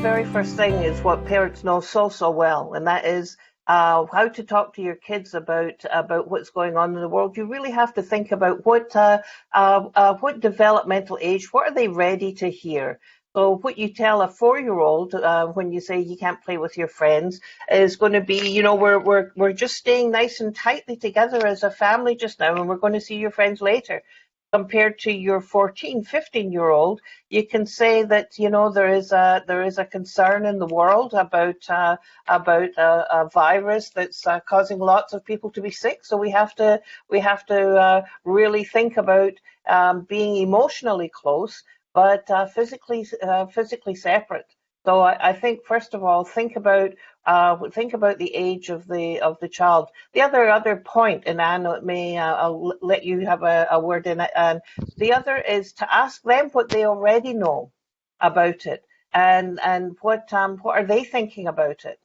very first thing is what parents know so well, and that is how to talk to your kids about what's going on in the world. You really have to think about what developmental age, what are they ready to hear. So what you tell a 4-year-old when you say you can't play with your friends is going to be, we're just staying nice and tightly together as a family just now, and we're going to see your friends later. Compared to your 14, 15-year-old, you can say that there is a concern in the world about a virus that's causing lots of people to be sick. So we have to really think about being emotionally close, but physically separate. So I think first of all, think about the age of the child. The other point, and Anne, I'll let you have a word in it. And the other is to ask them what they already know about it, and what are they thinking about it.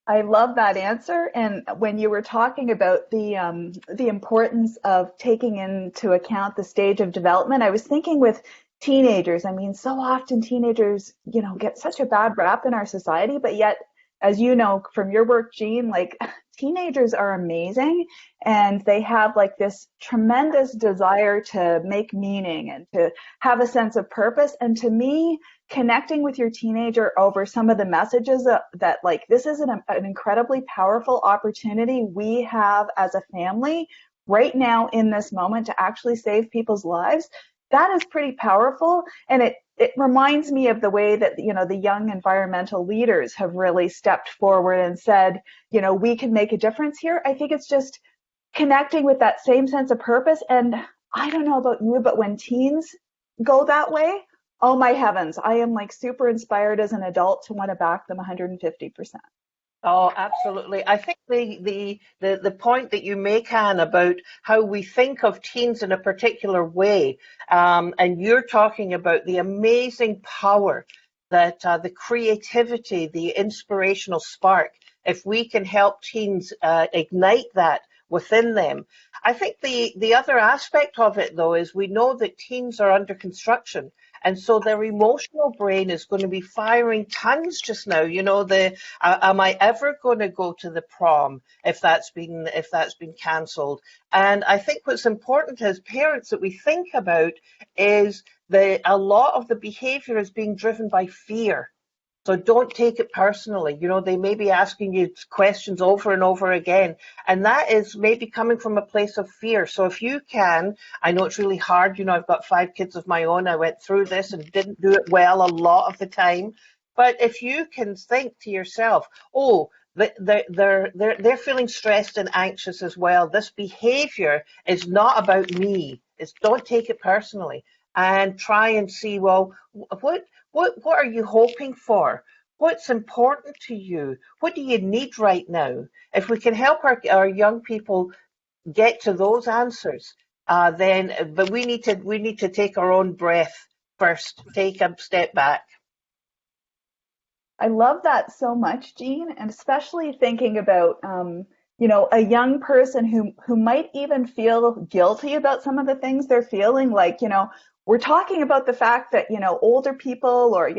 I love that answer. And when you were talking about the importance of taking into account the stage of development, I was thinking with teenagers. I mean, so often teenagers, get such a bad rap in our society, but yet, as you know from your work, Jean, like teenagers are amazing, and they have like this tremendous desire to make meaning and to have a sense of purpose. And to me, connecting with your teenager over some of the messages that like this is an incredibly powerful opportunity we have as a family right now in this moment to actually save people's lives. That is pretty powerful, and it reminds me of the way that the young environmental leaders have really stepped forward and said, we can make a difference here. I think it's just connecting with that same sense of purpose. And I don't know about you, but when teens go that way, oh my heavens, I am like super inspired as an adult to want to back them 150%. Oh, absolutely. I think the point that you make, Anne, about how we think of teens in a particular way, and you're talking about the amazing power that the creativity, the inspirational spark, if we can help teens ignite that within them. I think the other aspect of it, though, is we know that teens are under construction. And so their emotional brain is going to be firing tons just now. Am I ever going to go to the prom if that's been cancelled? And I think what's important as parents that we think about is a lot of the behavior is being driven by fear. So don't take it personally. They may be asking you questions over and over again, and that is maybe coming from a place of fear. So if you can, I know it's really hard. I've got 5 kids of my own. I went through this and didn't do it well a lot of the time. But if you can think to yourself, oh, they're feeling stressed and anxious as well. This behavior is not about me. Don't take it personally, and try and see, well, what are you hoping for? What's important to you? What do you need right now? If we can help our young people get to those answers, but we need to take our own breath first, take a step back. I love that so much, Jean, and especially thinking about a young person who might even feel guilty about some of the things they're feeling, like, we're talking about the fact that, older people or,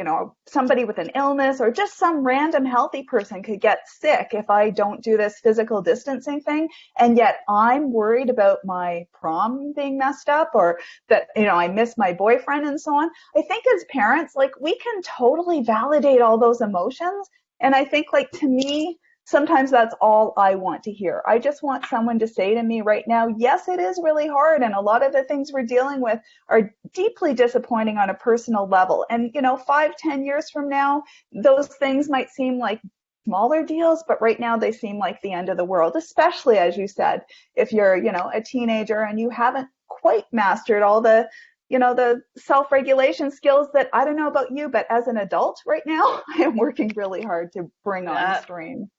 somebody with an illness or just some random healthy person could get sick if I don't do this physical distancing thing. And yet I'm worried about my prom being messed up, or that, I miss my boyfriend and so on. I think as parents, like, we can totally validate all those emotions. And I think, like, to me, sometimes that's all I want to hear. I just want someone to say to me right now, yes, it is really hard, and a lot of the things we're dealing with are deeply disappointing on a personal level. And 5-10 years from now, those things might seem like smaller deals, but right now they seem like the end of the world, especially, as you said, if you're a teenager and you haven't quite mastered all the the self-regulation skills that, I don't know about you, but as an adult right now, I am working really hard to bring on stream.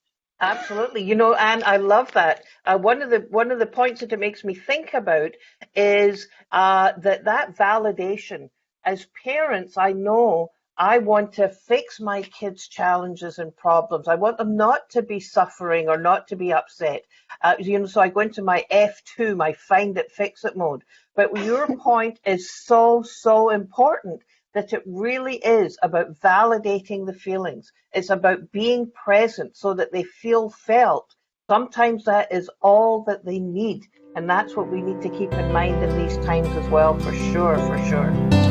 Absolutely. Anne, I love that. One of the points that it makes me think about is that validation. As parents, I know I want to fix my kids' challenges and problems. I want them not to be suffering or not to be upset. So I go into my F2, my find it, fix it mode. But your point is so important, that it really is about validating the feelings. It's about being present so that they feel felt. Sometimes that is all that they need. And that's what we need to keep in mind in these times as well, for sure, for sure.